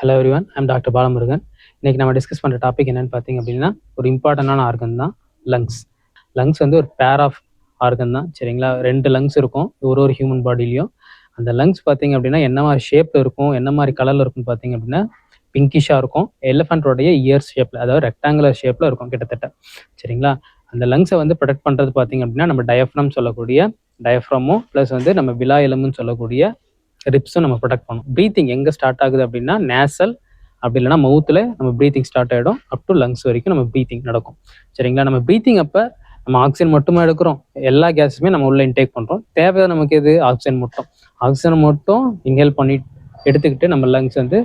Hello everyone, I'm doctor Balamurugan. இன்றைக்கி நம்ம discuss பண்ணுற டாபிக் என்னென்னு பார்த்தீங்க அப்படின்னா, ஒரு இம்பார்ட்டண்டான ஆர்கன் தான் லங்ஸ். லங்ஸ் வந்து ஒரு பேர் ஆஃப் ஆர்கன் தான், சரிங்களா? 2 லங்ஸ் இருக்கும் ஒரு ஹியூமன் பாடியிலையும். அந்த லங்ஸ் பார்த்தீங்க அப்படின்னா என்ன மாதிரி ஷேப்பில் இருக்கும், என்ன மாதிரி கலரில் இருக்குன்னு பார்த்தீங்க அப்படின்னா பிங்கிஷாக இருக்கும். எலிஃபண்ட்டோடைய இயர் ஷேப்பில், அதாவது ரெக்டாங்குலர் ஷேப்பில் இருக்கும் கிட்டத்தட்ட, சரிங்களா? அந்த லங்ஸை வந்து ப்ரொடெக்ட் பண்ணுறது பார்த்தீங்க அப்படின்னா நம்ம டயஃப்ரம் சொல்லக்கூடிய டயஃப்ரமும் ப்ளஸ் வந்து நம்ம விலா எலும்புன்னு சொல்லக்கூடிய ரிப்ஸும் நம்ம ப்ரொடெக்ட் பண்ணும். ப்ரீத்திங் எங்கே ஸ்டார்ட் ஆகுது அப்படின்னா நேசல், அப்படி இல்லைனா மவுத்தில் நம்ம ப்ரீத்திங் ஸ்டார்ட் ஆகிடும். அப் டு லங்ஸ் வரைக்கும் நம்ம ப்ரீத்திங் நடக்கும், சரிங்களா? நம்ம ப்ரீத்திங் அப்போ நம்ம ஆக்சிஜன் மட்டுமே எடுக்கிறோம், எல்லா கேஸுமே நம்ம உள்ள இன்டேக் பண்ணுறோம். தேவை நமக்கு எது? ஆக்சிஜன் மட்டும். ஆக்சிஜன் மட்டும் இன்ஹேல் பண்ணி எடுத்துக்கிட்டு நம்ம லங்ஸ் வந்து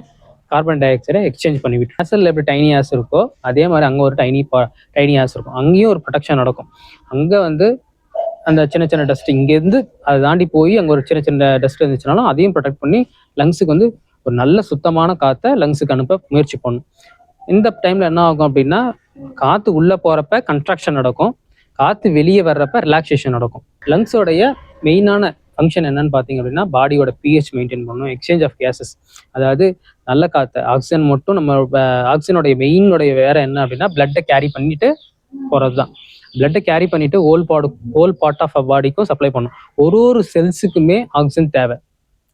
கார்பன் டை ஆக்சைடை எக்ஸ்சேஞ்ச் பண்ணிவிட்டு, நேசலில் எப்படி டைனி ஆஸ் இருக்கோ அதே மாதிரி அங்கே ஒரு டைனி ஆஸ் இருக்கும். அங்கேயும் ஒரு ப்ரொடெக்ஷன் நடக்கும். அங்கே வந்து அந்த சின்ன சின்ன டஸ்ட் இங்கேருந்து அதை தாண்டி போய் அங்கே ஒரு சின்ன சின்ன டஸ்ட் இருந்துச்சுனாலும் அதையும் ப்ரொடெக்ட் பண்ணி லங்ஸுக்கு வந்து ஒரு நல்ல சுத்தமான காற்றை லங்ஸுக்கு அனுப்ப முயற்சி பண்ணும். இந்த டைமில் என்ன ஆகும் அப்படின்னா, காற்று உள்ளே போகிறப்ப கன்ட்ராக்ஷன் நடக்கும், காற்று வெளியே வர்றப்ப ரிலாக்ஸேஷன் நடக்கும். லங்ஸோடைய மெயினான ஃபங்க்ஷன் என்னன்னு பார்த்தீங்க அப்படின்னா, பாடியோட பிஹெச் மெயின்டைன் பண்ணணும், எக்ஸ்சேஞ்ச் ஆஃப் கேஸஸ். அதாவது நல்ல காற்று ஆக்சிஜன் மட்டும் நம்ம ஆக்சிஜனுடைய மெயினுடைய வேறு என்ன அப்படின்னா பிளட்டை கேரி பண்ணிட்டு போகிறது தான். பிளட்டை கேரி பண்ணிட்டு ஹோல் பார்ட் ஆஃப் பாடிக்கும் சப்ளை பண்ணும். ஒரு செல்ஸுக்குமே ஆக்சிஜன் தேவை,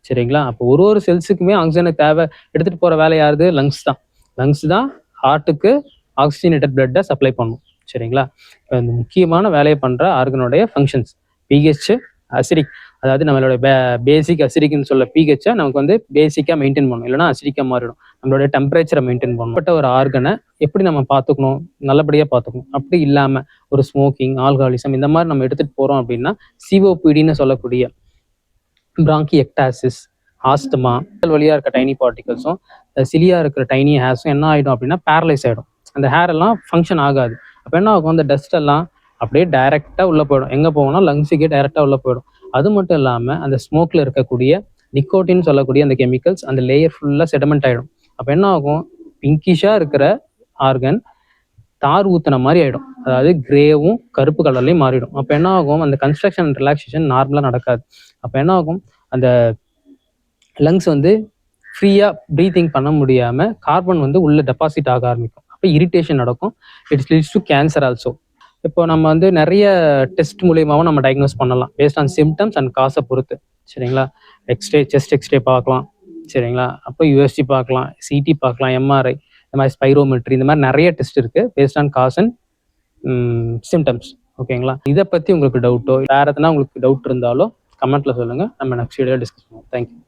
சரிங்களா? அப்போ ஒரு செல்ஸுக்குமே ஆக்சிஜனுக்கு தேவை எடுத்துகிட்டு போகிற வேலை யாருது? லங்ஸ் தான். லங்ஸ் தான் ஹார்ட்டுக்கு ஆக்சிஜனேட்டட் பிளட்டை சப்ளை பண்ணும், சரிங்களா? இப்போ இந்த முக்கியமான வேலையை பண்ணுற ஆர்கனுடைய ஃபங்க்ஷன்ஸ் பிஹெச், அசிடிக், அதாவது நம்மளோட பேசிக் அசிடிக்னு சொல்ல பிஹெச்சை நமக்கு வந்து பேசிக்காக மெயின்டைன் பண்ணணும், இல்லைனா அசிடிக்காக மாறிடும். நம்மளுடைய டெம்பரேச்சரை மெயின்டைன் பண்ணணும். பட் ஒரு ஆர்கனை எப்படி நம்ம பார்த்துக்கணும்? நல்லபடியாக பார்த்துக்கணும். அப்படி இல்லாமல் ஒரு ஸ்மோக்கிங், ஆல்கஹாலிசம் இந்த மாதிரி நம்ம எடுத்துகிட்டு போகிறோம் அப்படின்னா சிஓபிடின்னு சொல்லக்கூடிய பிராங்கி எக்டாசிஸ், ஆஸ்துமா, வழியாக இருக்க டைனி பார்ட்டிகல்ஸும் சிலியா இருக்கிற டைனி ஹேர்ஸும் என்ன ஆகிடும் அப்படின்னா பேரலைஸ் ஆகிடும். அந்த ஹேர் எல்லாம் ஃபங்க்ஷன் ஆகாது. அப்போ என்ன ஆகும்? அந்த டஸ்ட் எல்லாம் அப்படியே டைரெக்டாக உள்ளே போயிடும். எங்கே போகணும்னா லங்ஸுக்கே டைரெக்டாக உள்ளே போயிடும். அது மட்டும் இல்லாமல் அந்த ஸ்மோக்கில் இருக்கக்கூடிய நிக்கோட்டின்னு சொல்லக்கூடிய அந்த கெமிக்கல்ஸ் அந்த லேயர் ஃபுல்லாக செடமெண்ட் ஆகிடும். அப்போ என்ன ஆகும்? பிங்கிஷாக இருக்கிற ஆர்கன் தார் ஊற்றின மாதிரி ஆகிடும், அதாவது கிரேவும் கருப்பு கலர்லையும் மாறிடும். அப்போ என்ன ஆகும்? அந்த கன்ஸ்ட்ரக்ஷன் அண்ட் ரிலாக்ஸேஷன் நார்மலாக நடக்காது. அப்போ என்ன ஆகும்? அந்த லங்ஸ் வந்து ஃப்ரீயாக ப்ரீத்திங் பண்ண முடியாமல் கார்பன் வந்து உள்ளே டெபாசிட் ஆக ஆரம்பிக்கும். அப்போ இரிட்டேஷன் நடக்கும். It's leads to cancer also. இப்போ நம்ம வந்து நிறைய டெஸ்ட் மூலியமாகவும் நம்ம டயக்னோஸ் பண்ணலாம் பேஸ்ட் ஆன் சிம்டம்ஸ் அண்ட் காசை பொறுத்து, சரிங்களா? எக்ஸ்ரே, செஸ்ட் எக்ஸ்ரே பார்க்கலாம், சரிங்களா? அப்புறம் யூஎஸ்டி பார்க்கலாம், சிடி பார்க்கலாம், எம்ஆர்ஐ, இந்த மாதிரி ஸ்பைரோமெட்ரி, இந்த மாதிரி நிறைய டெஸ்ட் இருக்குது based on cause and symptoms, ஓகேங்களா? இதை பற்றி உங்களுக்கு டவுட்டோ வேறு எதுனா உங்களுக்கு டவுட் இருந்தாலும் கமெண்ட்டில் சொல்லுங்கள், நம்ம நெக்ஸ்ட் வீடியோவில் டிஸ்கஸ் பண்ணுவோம். தேங்க்யூ.